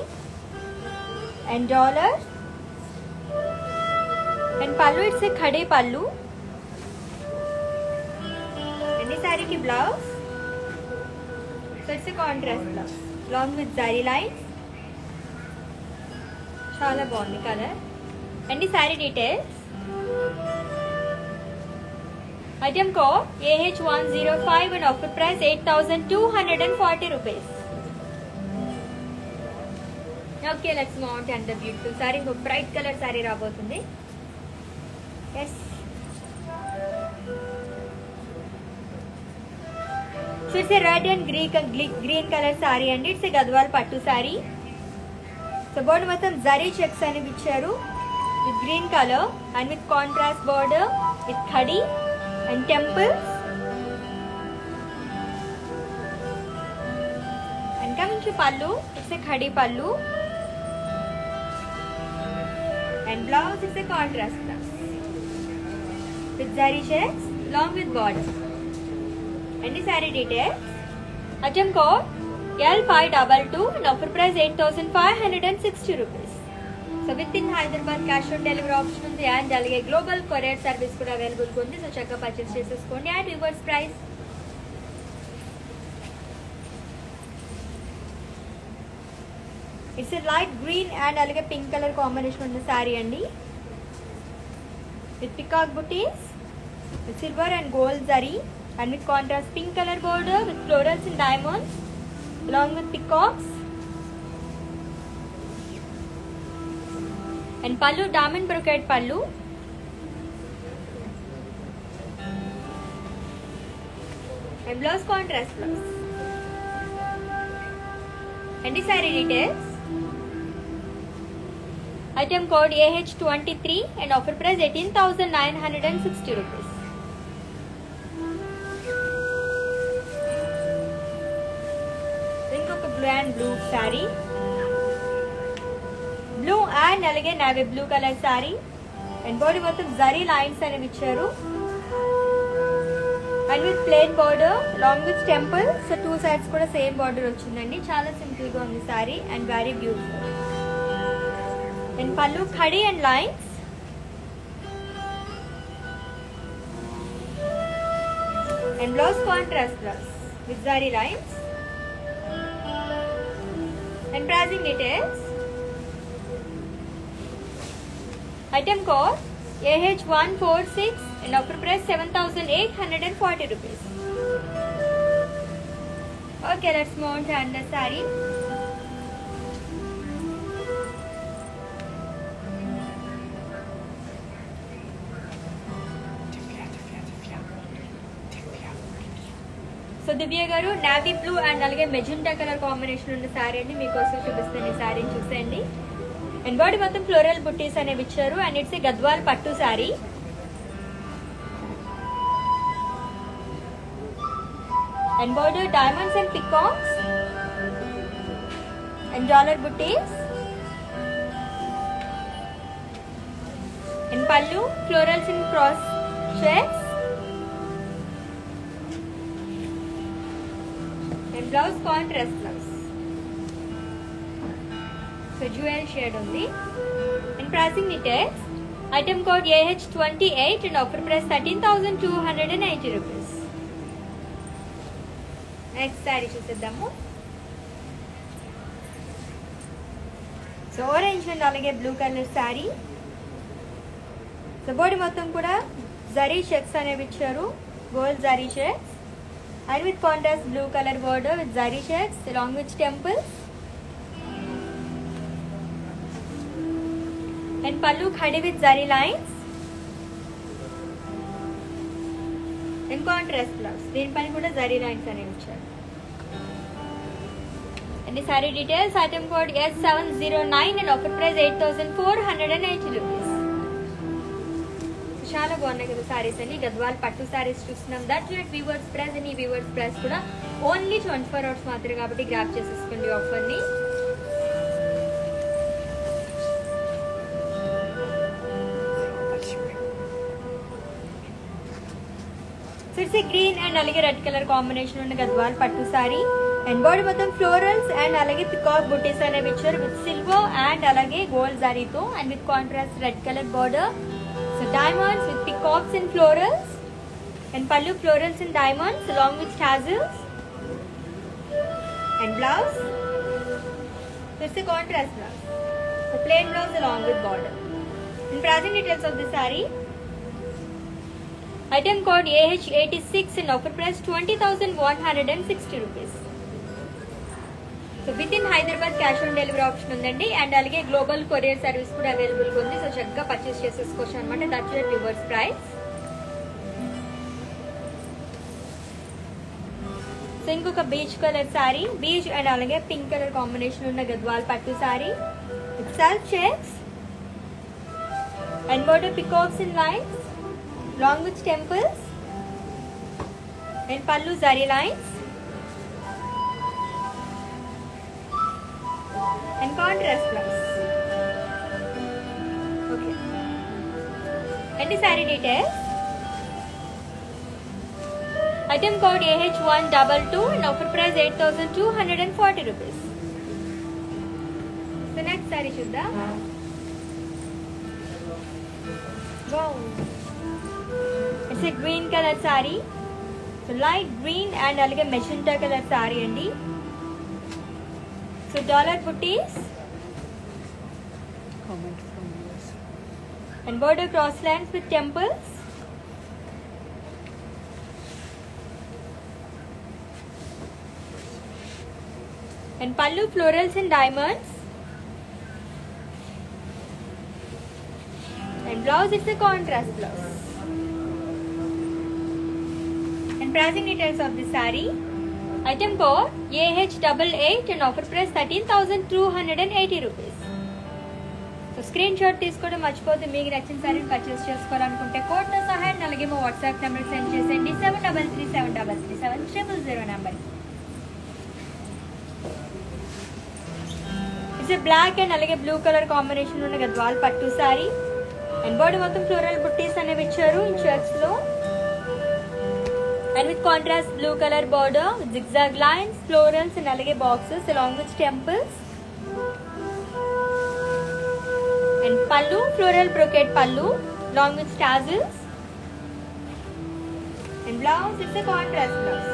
And dollar and pallu, it's a khade pallu. And this saree ki blouse, so it's a contrast blouse along with zari lines. Chala bagundi color. And the saree details. Item code AH105 and offer price 8,240 rupees. Okay, let's move on to and the beautiful sari. ఇంకో bright colour sari రాబోతుంది. Yes, so it's a red and green colour sari అండి. It's a Gadwal పట్టు sari. So border మొత్తం zari checks అనేవి ఇచ్చారు with green colour and with contrast border with khadi and temples. And coming to pallu, it's a khadi pallu. And blouse is a contrast blouse with zari checks along with border. And the saree details. Item code L522 and offer price 8,560 rupees. So within Hyderabad cash on delivery option undi and alage global courier service kuda available undi. So chakka purchase cheseskondi at reverse price. It's a light green and alage pink color combination on the saree andi with peacock booties with silver and gold zari and with contrast pink color border with florals and diamonds along with peacocks. And pallu diamond brocade pallu. And blouse contrast blouse. And the saree details. Item code AH23 and offer price 18,960 rupees. ఇంకొక blue and blue sari, blue and అలాగే navy blue colour sari. And body మొత్తం zari lines అనేవి ఇచ్చారు and with plain border long with temple. So 2 sides కూడా same border వచ్చిందండి. చాలా simple గా ఉంది sari and very beautiful. And pallu khadi and lines. And blouse contrast blouse with zari lines. And pricing details. Item code AH146 and offer price 7,840 rupees. Okay, let's move on to another saree. So Divya garu navy blue and అలాగే magenta colour combination ఉన్న సారీ అండి. మీకోసం చూపిస్తాను ఈ సారీని చూసేయండి. And body మొత్తం floral బుట్టీస్ అనేవి ఇచ్చారు అండ్ ఇట్స్ ఏ గద్వాల్ పట్టు sari. And border diamonds and peacocks and dollar booties. In pallu, florals in cross checks. And blouse contrast blouse. So jewel shade only. In pricing details, item code AH28 and offer price 13,280 rupees. Next saree చూసేద్దాము. So orange and అలాగే blue colour sari. So body మొత్తం కూడా zari checks అనేవి ఇచ్చారు, gold zari checks and with contrast blue colour border with zari checks along with temples. And pallu khadi with zari lines and contrast blouse. Deen pani kuda zari lines ane icharu. And the saree details, item code S709 and offer price 8,480 rupees. చాలా బాగున్నాయి కదా సారీస్ అన్ని. గద్వాల్ పట్టు సారీస్ చూస్తున్నాం. That యూట్ weavers price and ఈ weavers price కూడా only 24 hours మాత్రమే కాబట్టి గ్రాప్ చేసేసుకోండి ఆఫర్ని. So it's a green and alage red color combination ఉన్న గద్వాల్ పట్టు సారీ. అండ్ బాడీ మొత్తం ఫ్లోరల్స్ అండ్ అలాగే పికాక్ బుటీస్ అనేవి ఇచ్చారు విత్ సిల్వర్ అండ్ అలాగే గోల్డ్ జరీతో and with contrast red colour border. So diamonds with peacocks and florals and pallu florals and diamonds along with tassels and blouse. So it's a contrast blouse. So plain blouse along with border. And pricing details of the saree. Item code AH86 and offer price 20,160 rupees. So within Hyderabad cash on delivery option ఉందండి and అలాగే global courier service కూడా available గా ఉంది. So చక్కగా purchase చేసేసుకోవచ్చు అనమాట. That's your reverse price. So ఇంకొక peach colour sari, peach and అలాగే పింక్ కలర్ కాంబినేషన్ ఉన్న గద్వాల్ పట్టు sari with self checks and border peacocks in lines along with temples and pallu zari lines and contrast blouse. Okay. And the saree details. Item code AH122 and offer price 8,240 rupees. The next saree chudda. Wow. It's a green color saree. So light green and alage magenta color saree andi. So dollar booties. Comment from US. And border cross lines with temples. And pallu florals and diamonds. And blouse, it's a contrast blouse. And pricing details of the saree. Item code AH88 and offer price 13,280 rupees. So screenshot తీసుకోవడం మర్చిపోతే మీకు నచ్చిన సారీని purchase చేసుకోవాలనుకుంటే కోడ్తో సహా and అలాగే మా WhatsApp number send చేసేయండి 7337337000 నెంబర్. ఇట్స్ బ్లాక్ అండ్ అలాగే బ్లూ కలర్ కాంబినేషన్ ఉన్న గద్వాల్ పట్టు సారీ అండ్ బాడీ మొత్తం ఫ్లోరల్ బుట్టీస్ అనేవి ఇచ్చారు ఇన్ షర్ట్స్ లో and with contrast blue color border with zigzag lines, florals and alage boxes along with temples. And pallu, floral brocade pallu along with tassels. And blouse, it's a contrast blouse.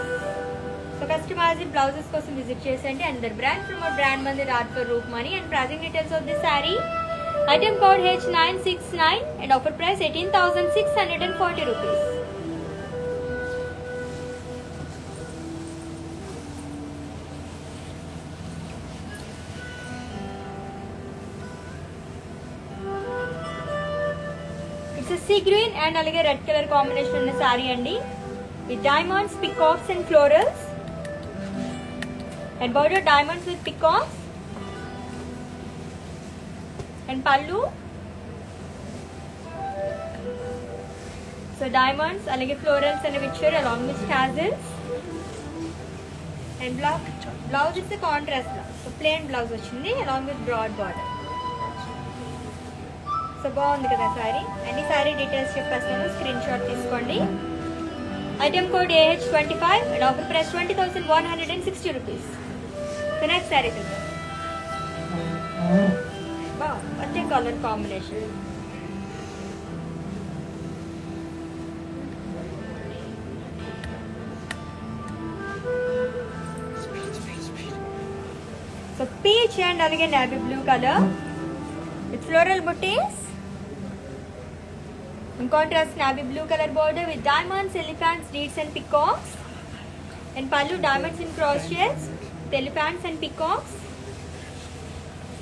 So customized blouses kosam visit chesandi another brand from our brand mandir art for Roopmani. And pricing details of this saree. Item code H969 and offer price 18,640 rupees. It's a sea green and alage red color combination in the saree andi with diamonds, peacocks and florals and border diamonds with peacocks and pallu. So diamonds alage florals and a picture along with tassels and blouse ఇస్తే contrast blouse. So plain blouse వచ్చింది along with broad border. So బాగుంది కదా శారీ. అన్ని sari details చెప్పేస్తాను, screen shot తీసుకోండి. Item code AH25 and offer price 20,160 rupees. So next sari చూద్దాం. మంచి colour combination. So peach and అలాగే navy blue colour with floral booties. In contrast, navy blue color border with diamonds, elephants, deeds and peacocks. And pallu diamonds in cross shades, with elephants and peacocks.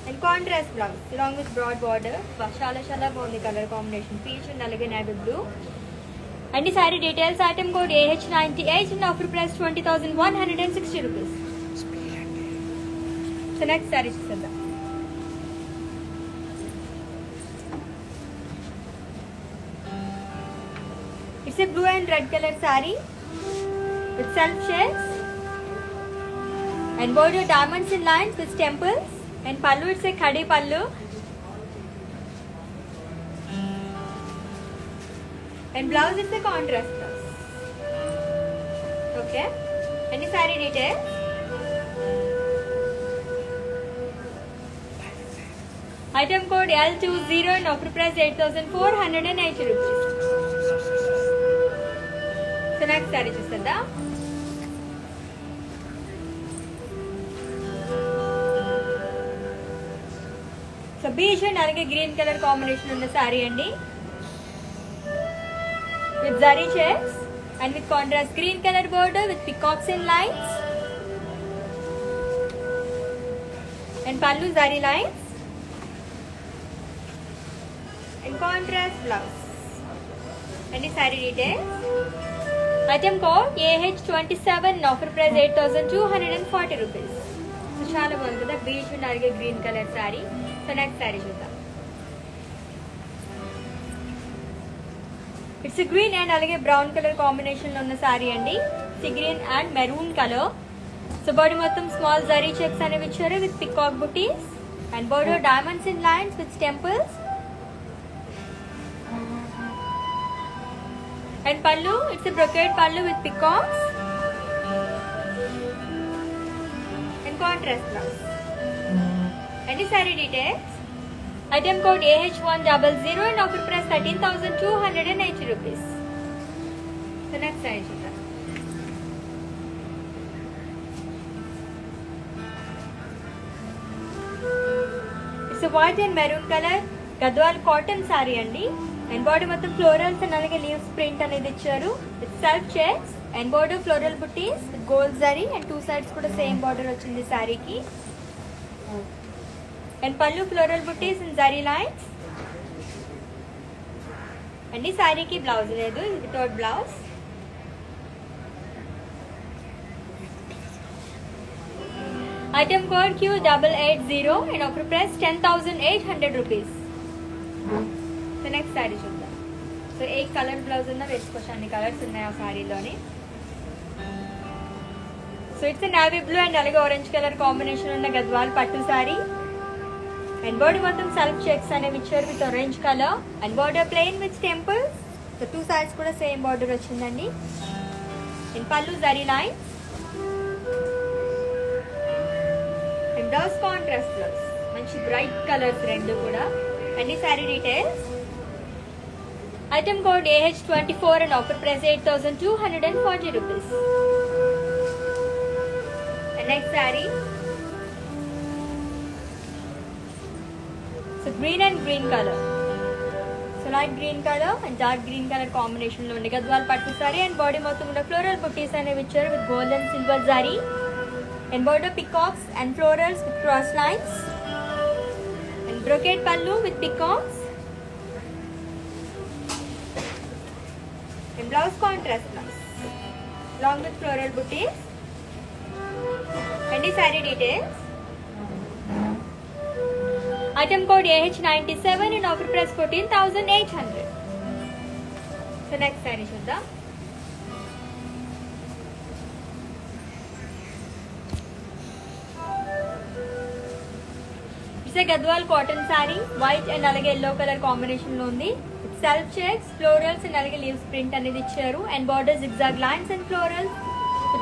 And contrast blouse along with broad border. Shala bondi color combination. Peach and alage navy blue. And the saree details, item code AH98 and offer price 20,160 rupees. So next saree chusada. It's a blue and red color saree with self shades and border diamonds in lines with temples. And pallu, it's a khadi pallu. And blouse is a contrast blouse. Okay. And the saree details. Item code L20 and offer price 8,480 rupees. So next saree chustada. So beige and alage green color combination unna saree andi with zari checks and with contrast green color border with peacocks in lines and pallu zari lines and contrast blouse. And the saree details. Item code AH27 and offer price 8,240 rupees. So చాలా బాగుంది కదా, beach and అలాగే green colour sari. So next sari చూద్దాం. It's green and అలాగే brown colour combination లో ఉన్న శారీ అండి. C green and maroon colour. So body మొత్తం స్మాల్ జరీ చెక్స్ అనేవి ఇచ్చారు with peacock booties and border diamonds in lines with temples. And pallu, it's a brocade pallu with peacocks and contrast blouse. And the saree details. Item code AH100 and offer price 13,280 rupees. The next saree chuddam. It's a white and maroon color Gadwal cotton saree andi. And body మొత్తం florals and అలాగే leaves print అనేది ఇచ్చారు with self checks and border floral buttis with gold zari and two sides కూడా same border వచ్చింది శారీకి. And పళ్ళు floral buttis and zari lines. And ఈ శారీకి బ్లౌజ్ లేదు, without blouse. Item code Q880 and offer price 10,800 rupees. So next sari చూద్దాం. So ఏ colour blouse ఉన్నా వేసుకోవచ్చు, అన్ని కలర్స్ ఉన్నాయి ఆ శారీలోని. So it's navy blue and అలాగే ఆరెంజ్ కలర్ కాంబినేషన్ ఉన్న గద్వాల్ పట్టు శారీ. అండ్ బాడీ మొత్తం సెల్ఫ్ చెక్స్ అనేవి ఇచ్చారు with orange colour and border plain with temples. So two sides కూడా సేమ్ బార్డర్ వచ్చిందండి. And pallu zari lines and blouse contrast blouse, మంచి bright colours రెండు కూడా. అన్ని sari details. Item code AH24 and offer price 8,240 rupees. And next saree. So green and green color. So light green color and dark green color combination lo undi Gadwal pattu saree and body mottham unda floral booties anevi icharu with gold and silver zari and border peacocks and florals with cross lines and brocade pallu with peacocks. And blouse contrast blouse along with floral booties. And the saree details. Item code AH97 and offer price 14,800. So next saree చూద్దాం. It's Gadwal cotton sari, white and అలాగే yellow colour combination లో ఉంది. Self checks, florals and అలాగే leaves print అనేది ఇచ్చారు. And border zigzag lines and florals,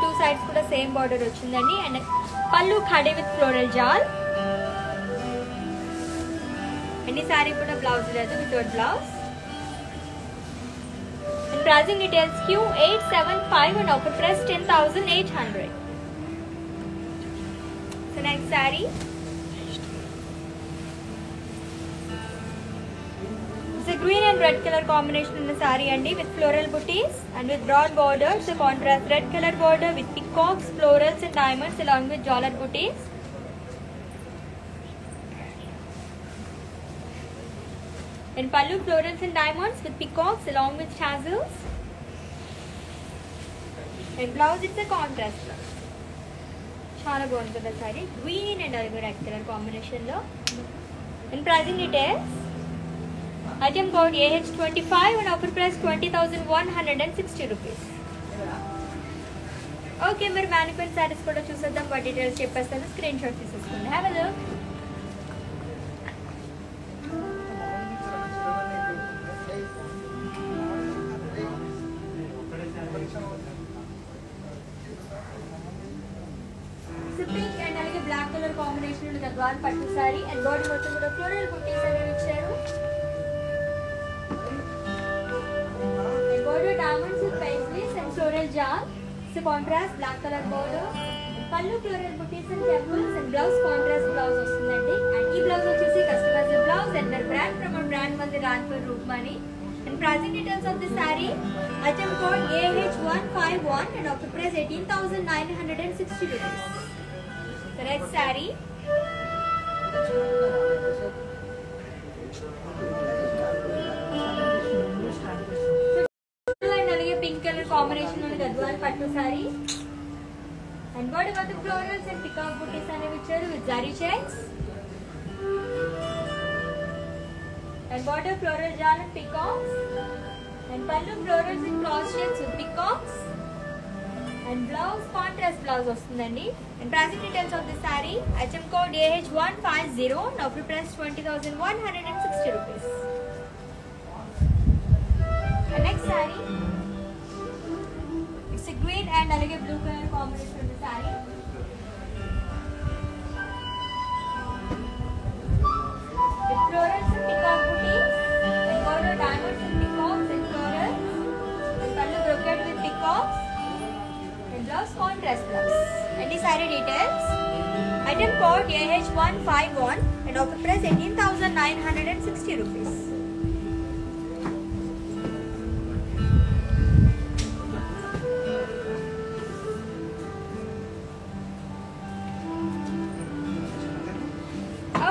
two sides కూడా same border వచ్చిందండి. And pallu khadi with floral jaal. And ఈ శారీ కూడా బ్లౌజ్ లేదు, without blouse. And pricing details Q875 and offer price 10,800. So next saree. It's a green and red color combination in the saree andi with floral booties and with broad borders. So contrast red color border with peacocks, florals and diamonds along with jawler booties. And pallu florals and diamonds with peacocks along with tassels. And blouse it's a contrast blouse. చాలా బాగుంది కదా sari, green and అలాగే red colour combination లో. And pricing details item code AH25 and offer price 20,160 rupees. Okay, మరి manicure saris కూడా చూసేద్దాం. వాటి details చెప్పేస్తాను, స్క్రీన్ షాట్ తీసేసుకోండి. Have a look. Pink and అలాగే బ్లాక్ కలర్ కాంబినేషన్ లో గద్వాల్ పట్టు సారీ. అండ్ బాడీ మొత్తం కూడా ఫ్లోరల్ బుట్టీస్ అనేవి ఇచ్చారు. And border diamonds with paisleys and floral jaal. So contrast black colour border, pallu floral buttis and temples. And blouse contrast blouse వస్తుందండి. And ఈ blouse వచ్చేసి customize blouse and brand from brand Mandir రాన్పూర్ Roopmani. And pricing details of the saree, item code AH151 and offer price 18,960 rupees. The next saree, and alage pink color combination on Gadwal pattu saree. And what about the florals and peacock booties ane vicharu with zari checks. And border floral jal and peacocks. And pallu florals in cross shapes with peacocks. And blouse contrast blouse vastundandi. And pricing details of the saree, item code AH150 and offer price 20,160 rupees. The next saree, it's a green and alage blue color combination of the saree. With florals and peacock booties and border diamonds and peacocks and florals. And pallu brocade with peacocks. And blouse contrast blouse. And the saree details, item code AH151 and offer price 18,960 rupees.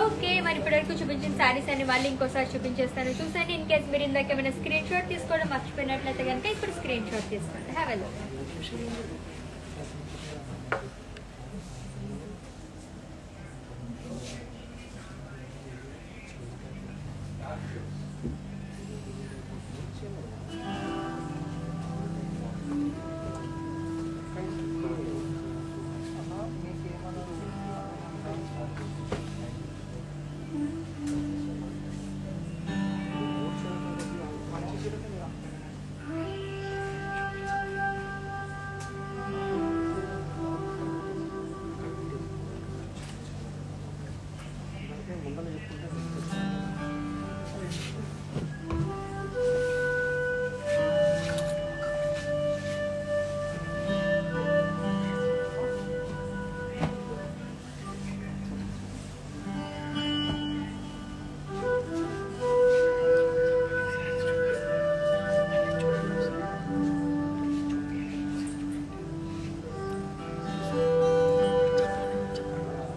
Okay, మరి ఇప్పటివరకు చూపించిన శారీస్ అన్ని వాళ్ళు ఇంకోసారి చూపించేస్తాను, చూసండి. In case మీరు ఇందాక ఏమైనా స్క్రీన్ షాట్ తీసుకోవడం మర్చిపోయినట్లయితే కనుక ఇప్పుడు స్క్రీన్ షాట్ తీసుకోండి. Have a look.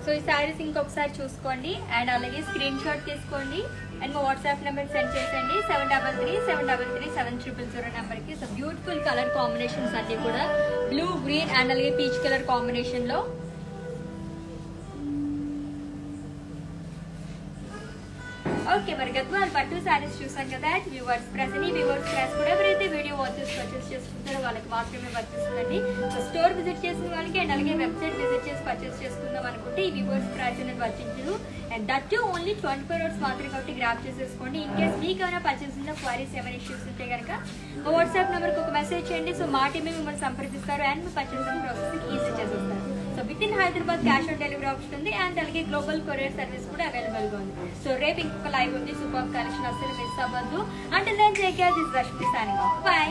సో ఈ శారీస్ ఇంకొకసారి చూసుకోండి అండ్ అలాగే స్క్రీన్ షాట్ తీసుకోండి అండ్ మా వాట్సాప్ నెంబర్ సెండ్ చేయండి 73337300 నెంబర్కి. సో బ్యూటిఫుల్ కలర్ కాంబినేషన్స్ అన్ని కూడా బ్లూ, గ్రీన్ అండ్ అలాగే పీచ్ కలర్ కాంబినేషన్లో. ఓకే, మరి గద్వాల్ పట్టు సారీస్ చూసాం కదా. వ్యూవర్స్ ప్రైస్ కూడా ఎవరైతే వీడియో వాచెస్ పర్చేస్ చేసుకుంటారో వాళ్ళకి మాత్రమే వర్తిస్తుందండి. సో స్టోర్ విజిట్ చేసిన వాళ్ళకి అండ్ అలాగే వెబ్సైట్ విజిట్ చేసి పర్చేస్ చేసుకుందాం అనుకుంటే ఈ వ్యూవర్స్ ప్రైస్ అనేది వర్తించదు. అండ్ దట్ ఓన్లీ 24 hours మాత్రమే కాబట్టి గ్రాప్ చేసేసుకోండి. ఇన్ కేస్ మీకు ఏమైనా పర్చేస్ ఉన్న క్వైరీస్ ఏమైనా ఇష్యూస్ ఉంటే కనుక వాట్సాప్ నెంబర్కి ఒక మెసేజ్ చేయండి. సో మా టీమే మిమ్మల్ని సంప్రదిస్తారు అండ్ మీ పర్చేసింగ్ ప్రాసెస్ ఈజీ చేసేస్తారు. So with in Hyderabad cash on delivery option ఉంది అండ్ అలాగే గ్లోబల్ కొరియర్ సర్వీస్ కూడా అవైలబుల్ గా ఉంది. సో రేపు ఇంకొక లైవ్ ఉంది. సూపర్ కలెక్షన్ అసలు మిస్ అవ్వద్దు. అంటే నేను take care, this Rashmi signing off. By.